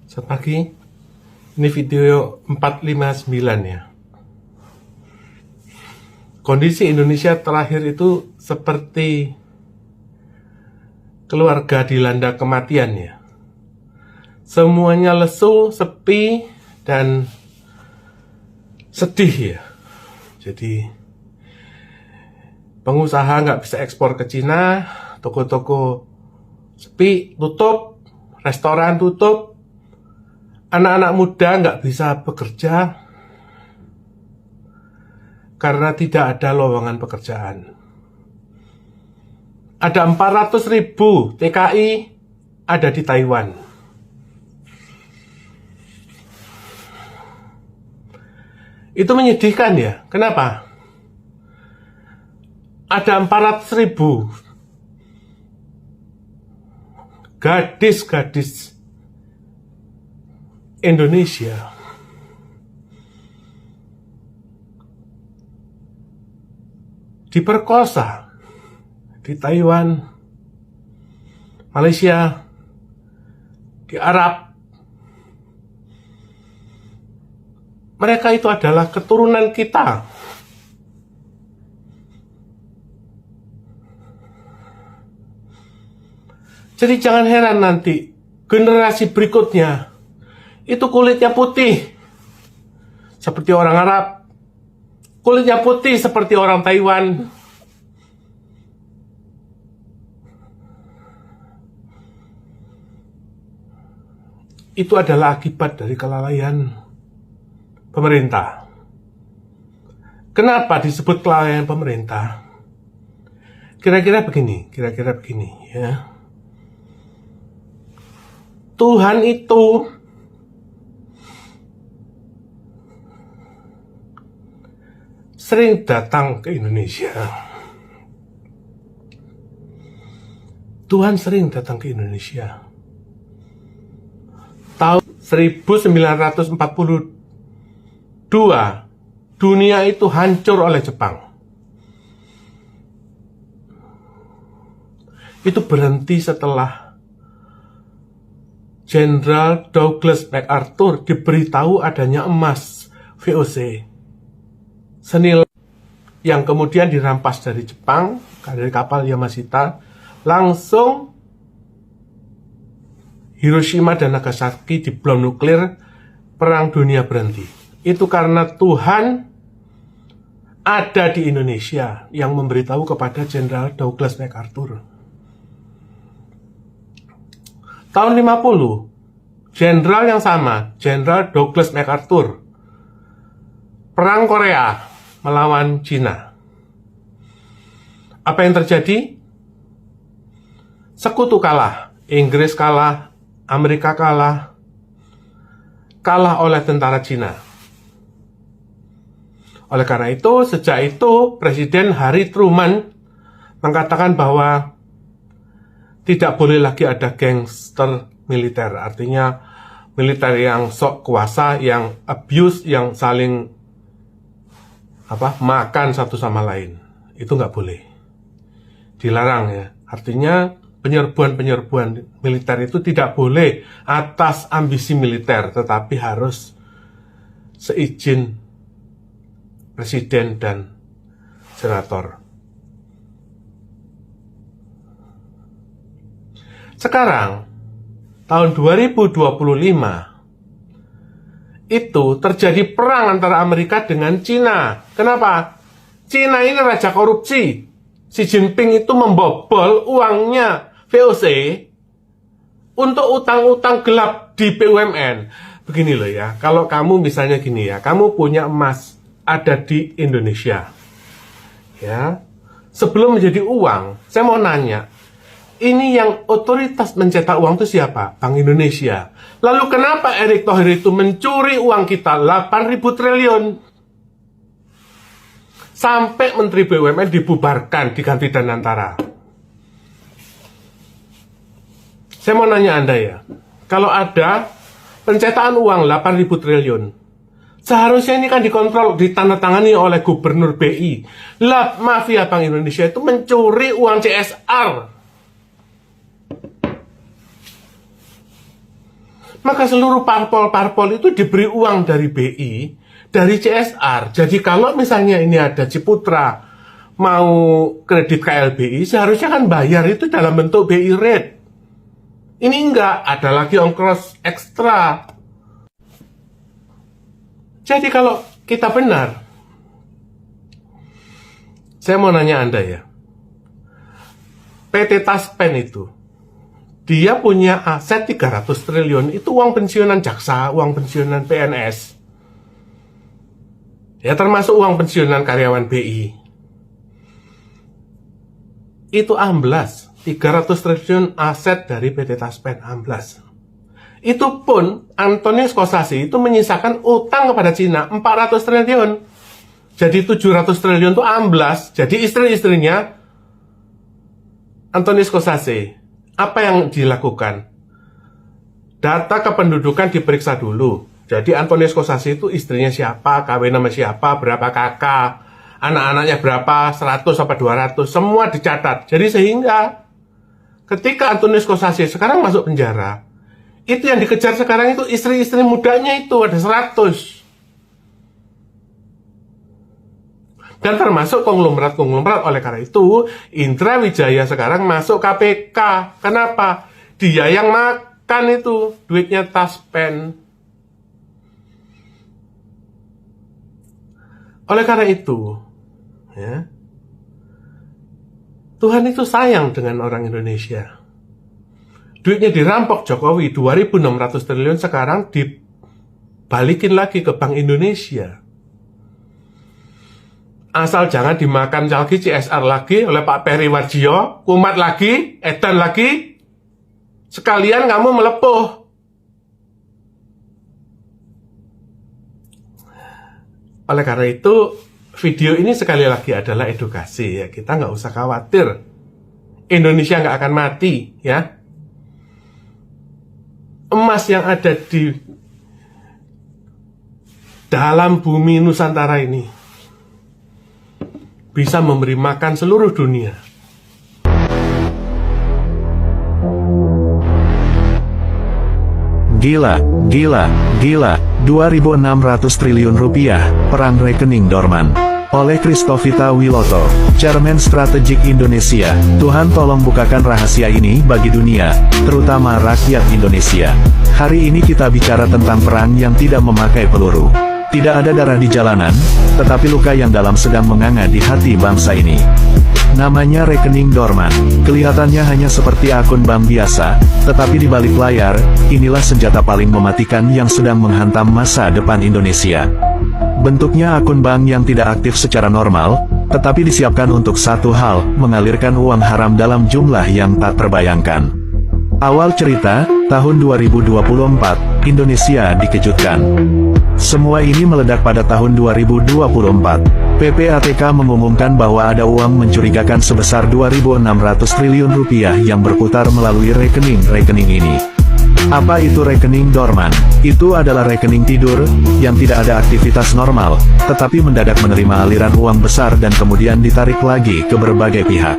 Selamat pagi. Ini video 459 ya. Kondisi Indonesia terakhir itu seperti keluarga dilanda kematian ya. Semuanya lesu, sepi, dan sedih ya. Jadi pengusaha nggak bisa ekspor ke Cina, toko-toko sepi, tutup, restoran tutup, anak-anak muda nggak bisa bekerja karena tidak ada lowongan pekerjaan. Ada 400.000 TKI ada di Taiwan. Itu menyedihkan ya. Kenapa? Ada 400.000 gadis-gadis Indonesia diperkosa di Taiwan, Malaysia, di Arab. Mereka itu adalah keturunan kita. Jadi jangan heran nanti generasi berikutnya itu kulitnya putih seperti orang Arab, kulitnya putih seperti orang Taiwan. Itu adalah akibat dari kelalaian pemerintah. Kenapa disebut kelalaian pemerintah? Kira-kira begini ya. Tuhan itu sering datang ke Indonesia. Tuhan sering datang ke Indonesia. Tahun 1942, dunia itu hancur oleh Jepang. Itu berhenti setelah Jenderal Douglas MacArthur diberitahu adanya emas VOC senilai yang kemudian dirampas dari Jepang, dari kapal Yamashita, langsung Hiroshima dan Nagasaki dibom nuklir, perang dunia berhenti. Itu karena Tuhan ada di Indonesia yang memberitahu kepada Jenderal Douglas MacArthur. Tahun 50, jenderal yang sama, Jenderal Douglas MacArthur, perang Korea melawan Cina. Apa yang terjadi? Sekutu kalah, Inggris kalah, Amerika kalah oleh tentara Cina. Oleh karena itu, sejak itu Presiden Harry Truman mengatakan bahwa tidak boleh lagi ada gangster militer, artinya militer yang sok kuasa, yang abuse, yang saling makan satu sama lain. Itu nggak boleh, dilarang ya. Artinya penyerbuan militer itu tidak boleh atas ambisi militer, tetapi harus seizin presiden dan senator. Sekarang, tahun 2025, itu terjadi perang antara Amerika dengan Cina. Kenapa? Cina ini raja korupsi. Xi Jinping itu membobol uangnya VOC untuk utang-utang gelap di BUMN. Begini loh ya, kalau kamu misalnya gini ya, kamu punya emas ada di Indonesia. Ya. Sebelum menjadi uang, saya mau nanya, ini yang otoritas mencetak uang itu siapa? Bank Indonesia. Lalu kenapa Erick Thohir itu mencuri uang kita 8.000 triliun? Sampai Menteri BUMN dibubarkan, diganti Danantara. Saya mau nanya Anda ya, kalau ada pencetakan uang 8.000 triliun, seharusnya ini kan dikontrol, ditandatangani oleh Gubernur BI. Lah, mafia Bank Indonesia itu mencuri uang CSR. Maka seluruh parpol-parpol itu diberi uang dari BI, dari CSR. Jadi kalau misalnya ini ada Ciputra mau kredit KLBI, seharusnya kan bayar itu dalam bentuk BI rate. Ini enggak, ada lagi ongkos ekstra. Jadi kalau kita benar, saya mau nanya Anda ya, PT Taspen itu, dia punya aset 300 triliun, itu uang pensiunan jaksa, uang pensiunan PNS. Ya termasuk uang pensiunan karyawan BI. Itu amblas, 300 triliun aset dari PT Taspen amblas. Itu pun Antonius Kosasi itu menyisakan utang kepada Cina 400 triliun. Jadi 700 triliun itu amblas. Jadi istri-istrinya Antonius Kosasi, apa yang dilakukan? Data kependudukan diperiksa dulu. Jadi Antonius Kosasi itu istrinya siapa, kawin sama siapa, berapa kakak, anak-anaknya berapa, 100 apa 200, semua dicatat. Jadi sehingga ketika Antonius Kosasi sekarang masuk penjara, itu yang dikejar sekarang itu istri-istri mudanya itu ada 100. Dan termasuk konglomerat-konglomerat. Oleh karena itu, Indra Wijaya sekarang masuk KPK. Kenapa? Dia yang makan itu duitnya Taspen. Oleh karena itu, ya, Tuhan itu sayang dengan orang Indonesia. Duitnya dirampok Jokowi 2.600 triliun, sekarang dibalikin lagi ke Bank Indonesia. Asal jangan dimakan lagi CSR lagi oleh Pak Peri Warjio, kumat lagi, edan lagi, sekalian kamu melepuh. Oleh karena itu, video ini sekali lagi adalah edukasi ya. Kita nggak usah khawatir, Indonesia nggak akan mati ya. Emas yang ada di dalam bumi Nusantara ini bisa memberi makan seluruh dunia. Gila, 2.600 triliun rupiah, perang rekening dorman. Oleh Christovita Wiloto, Chairman Strategik Indonesia. Tuhan tolong bukakan rahasia ini bagi dunia, terutama rakyat Indonesia. Hari ini kita bicara tentang perang yang tidak memakai peluru. Tidak ada darah di jalanan, tetapi luka yang dalam sedang menganga di hati bangsa ini. Namanya rekening dorman. Kelihatannya hanya seperti akun bank biasa, tetapi di balik layar, inilah senjata paling mematikan yang sedang menghantam masa depan Indonesia. Bentuknya akun bank yang tidak aktif secara normal, tetapi disiapkan untuk satu hal, mengalirkan uang haram dalam jumlah yang tak terbayangkan. Awal cerita, tahun 2024, Indonesia dikejutkan. Semua ini meledak pada tahun 2024. PPATK mengumumkan bahwa ada uang mencurigakan sebesar 2.600 triliun rupiah yang berputar melalui rekening-rekening ini. Apa itu rekening dorman? Itu adalah rekening tidur, yang tidak ada aktivitas normal, tetapi mendadak menerima aliran uang besar dan kemudian ditarik lagi ke berbagai pihak.